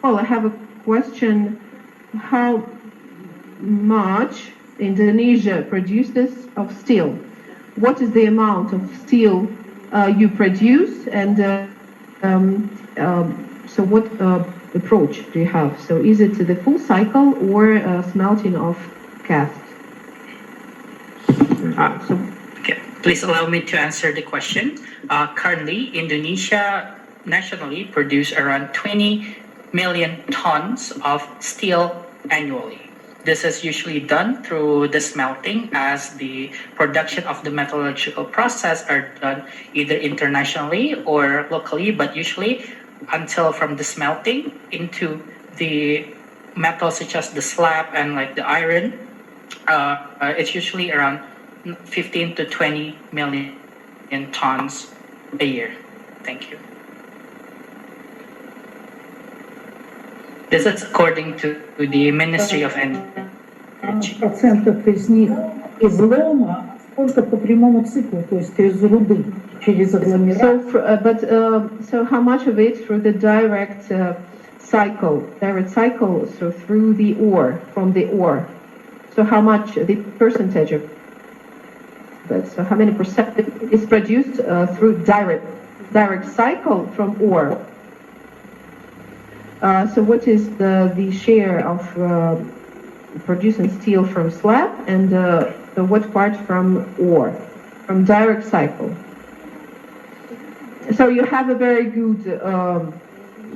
Well, I have a question. How much Indonesia produces of steel? What is the amount of steel you produce, and so what approach do you have? So is it the full cycle or smelting of cast? Okay. Please allow me to answer the question. Currently, Indonesia nationally produce around 20 million tons of steel annually. This is usually done through the smelting, as the production of the metallurgical process are done either internationally or locally, but usually until from the smelting into the metals such as the slab and like the iron, it's usually around 15 to 20 million tons a year. Thank you. This is according to the Ministry of Energy. Процентов из них из лома, сколько по прямому циклу, то есть из руды через агломерат. So how much of it through the direct cycle, so through the ore, from the ore? So how much, the percentage of that? So how many percent is produced through direct cycle from ore? So what is the share of producing steel from slab, and so what part from ore, from direct cycle? So you have a very good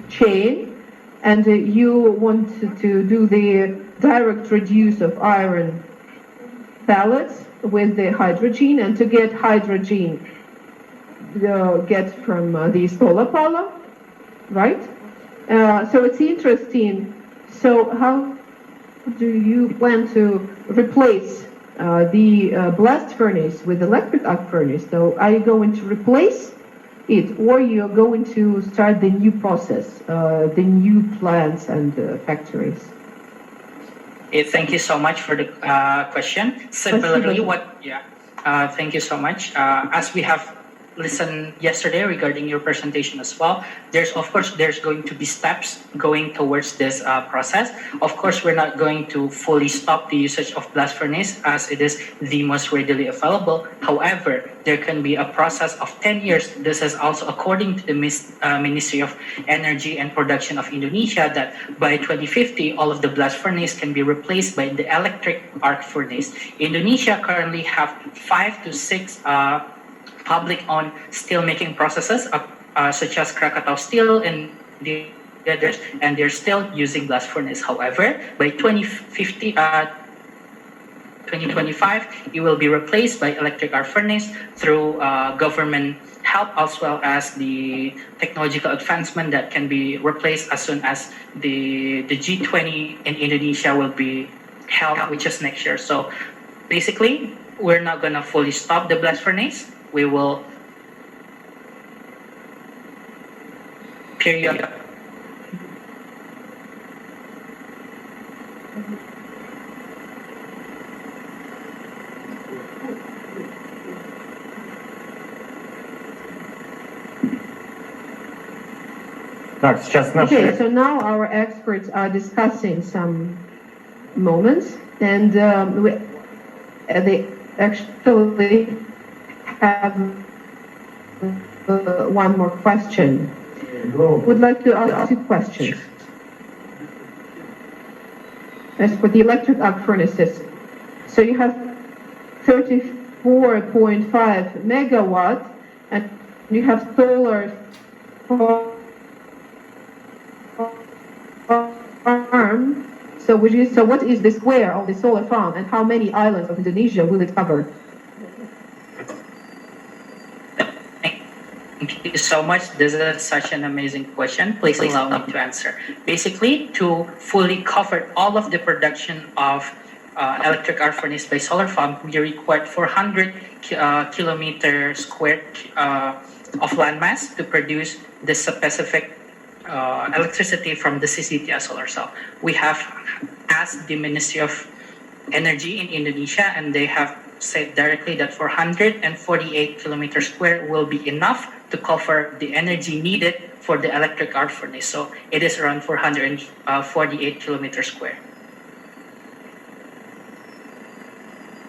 chain, and you want to do the direct reduce of iron pellets with the hydrogen, and to get hydrogen get from the solar power, right? So it's interesting. So how do you plan to replace the blast furnace with electric arc furnace? So are you going to replace it, or you're going to start the new process, the new plants and factories? Thank you so much for the question. Similarly, thank you so much. As we have listened yesterday regarding your presentation as well, there's going to be steps going towards this process. Of course, we're not going to fully stop the usage of blast furnace, as it is the most readily available. However, there can be a process of 10 years. This is also according to the Ministry of Energy and Production of Indonesia, that by 2050, all of the blast furnace can be replaced by the electric arc furnace. Indonesia currently have 5 to 6 public-owned steel-making processes, such as Krakatau Steel and the others, and they're still using blast furnace. However, by 2025, it will be replaced by electric arc furnace through government help, as well as the technological advancement that can be replaced as soon as the G20 in Indonesia will be held, which is next year. So basically, we're not going to fully stop the blast furnace. We will period. Okay, so now our experts are discussing some moments, and they actually have one more question. Would like to ask 2 questions. As for the electric arc furnaces, so you have 34.5 megawatt, and you have solar farm. So what is the square of the solar farm, and how many islands of Indonesia will it cover? Thank you so much. This is such an amazing question. Please allow me to answer. Basically, to fully cover all of the production of electric arc furnace by solar farm, we require 400 kilometer square of landmass to produce the specific electricity from the CCTS solar cell. We have asked the Ministry of Energy in Indonesia, and they have said directly that 448 kilometers square will be enough to cover the energy needed for the electric arc furnace. So it is around 448 kilometers square.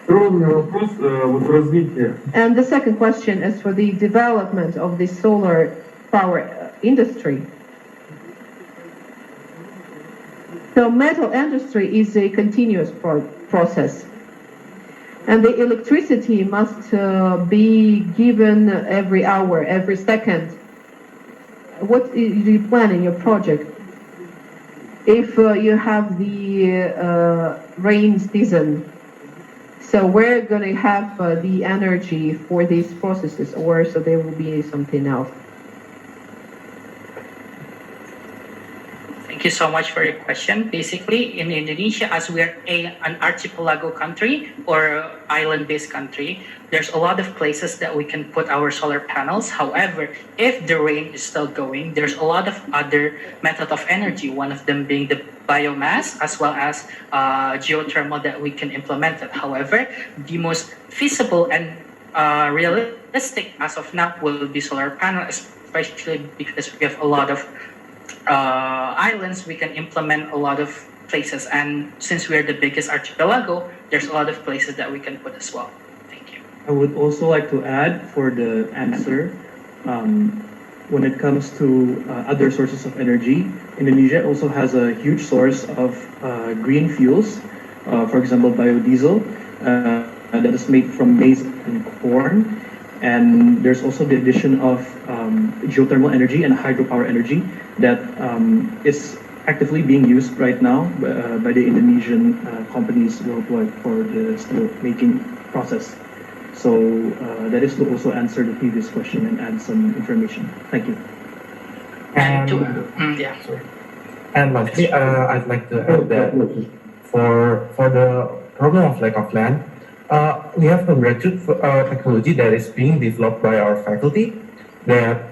Второй у меня вопрос, вот развитие. And the second question is for the development of the solar power industry. So metal industry is a continuous process. And the electricity must be given every hour, every second. What do you plan in your project? If you have the rain season, so we're going to have the energy for these processes, or so there will be something else? Thank you so much for your question. Basically, in Indonesia, as we're an archipelago country or island-based country, there's a lot of places that we can put our solar panels. However, if the rain is still going, there's a lot of other methods of energy, one of them being the biomass as well as geothermal that we can implement it. However, the most feasible and realistic as of now will be solar panel, especially because we have a lot of islands, we can implement a lot of places, and since we're the biggest archipelago, there's a lot of places that we can put as well. Thank you. I would also like to add for the answer, when it comes to other sources of energy, Indonesia also has a huge source of green fuels, for example, biodiesel, that is made from maize and corn. And there's also the addition of geothermal energy and hydropower energy that is actively being used right now by the Indonesian companies worldwide for the steel making process. So that is to also answer the previous question and add some information. Thank you. And And and lastly, I'd like to add that for the problem of lack of land, we have a breakthrough technology that is being developed by our faculty that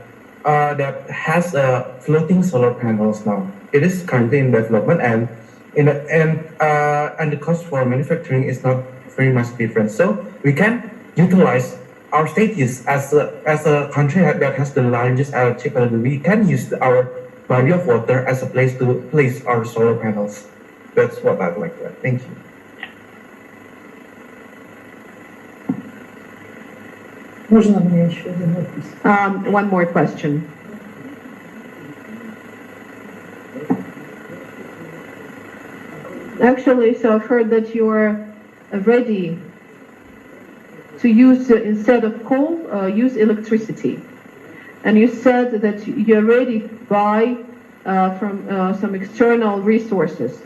has floating solar panels now. It is currently in development, and the cost for manufacturing is not very much different. So we can utilize our status as a country that has the largest archipelago. We can use our body of water as a place to place our solar panels. That's what I'd like to add. Thank you. Можно мне еще один вопрос? One more question. Actually, so I've heard that you're ready to use, instead of coal, use electricity. And you said that you're ready to buy from some external resources.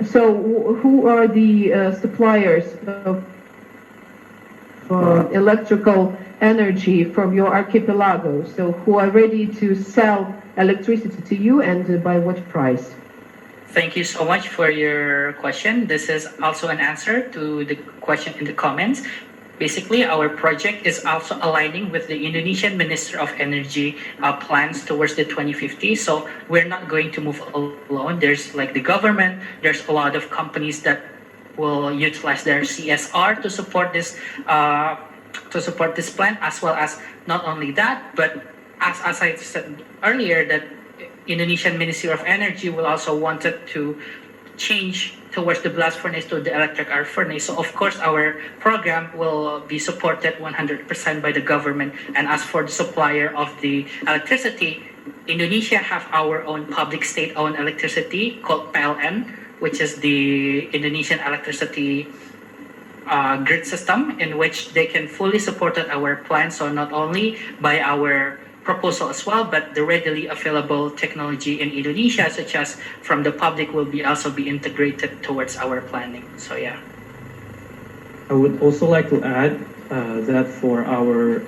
So who are the suppliers of electrical energy from your archipelago? So who are ready to sell electricity to you, and by what price? thank you so much for your question. This is also an answer to the question in the comments. Basically, our project is also aligning with the Indonesian Minister of Energy plans towards the 2050. So we're not going to move alone. There's like the government, there's a lot of companies that will utilize their CSR to support this plan, as well as not only that, but as I said earlier, that Indonesian Ministry of Energy will also wanted to change towards the blast furnace to the electric arc furnace. So of course our program will be supported 100% by the government. And as for the supplier of the electricity, Indonesia have our own public state-owned electricity called PLN, which is the Indonesian electricity grid system, in which they can fully support our plan. So not only by our proposal as well, but the readily available technology in Indonesia, such as from the public, will be also be integrated towards our planning. So yeah. I would also like to add that for our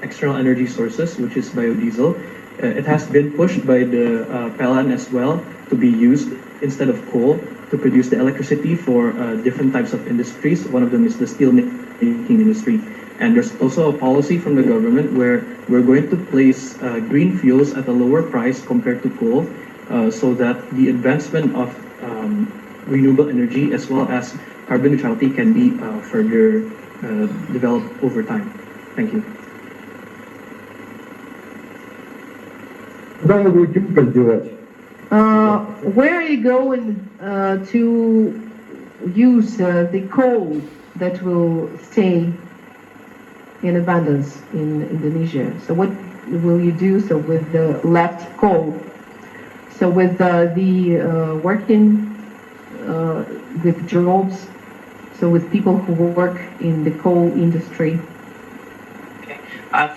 external energy sources, which is biodiesel, it has been pushed by the PLN as well to be used instead of coal to produce the electricity for different types of industries. One of them is the steel making industry. And there's also a policy from the government where we're going to place green fuels at a lower price compared to coal, so that the advancement of renewable energy as well as carbon neutrality can be further developed over time. Thank you. Куда вы будете уголь девать? Where are you going to use the coal that will stay in abundance in Indonesia? So what will you do so with the left coal? So with the working with jobs, so with people who work in the coal industry. Okay.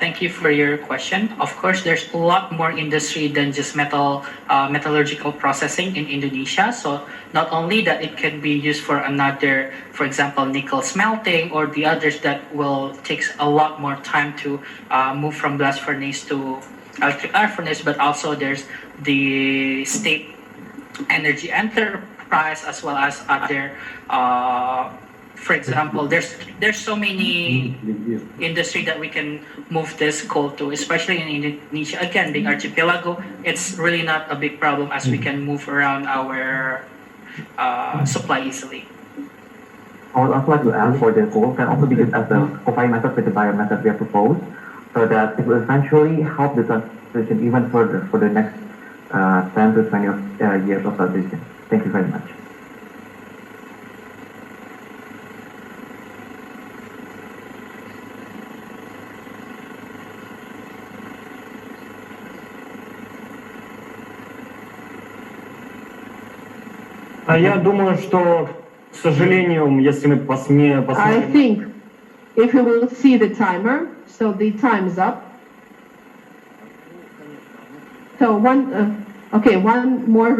Thank you for your question. Of course, there's a lot more industry than just metallurgical processing in Indonesia. So not only that it can be used for another, for example, nickel smelting or the others that will takes a lot more time to move from blast furnace to electric arc furnace, but also there's the state energy enterprise as well as other for example, there's so many industry that we can move this coal to, especially in Indonesia. Again, being archipelago, it's really not a big problem as we can move around our supply easily. I would also like to add for the coal can also be used as a co-firing method with the biomethod we have proposed, so that it will eventually help the transition even further for the next 10 to 20 years of transition. Thank you very much. А я думаю, что, к сожалению, если мы I посмотрим... think if you will see the timer, so the time is up. So one more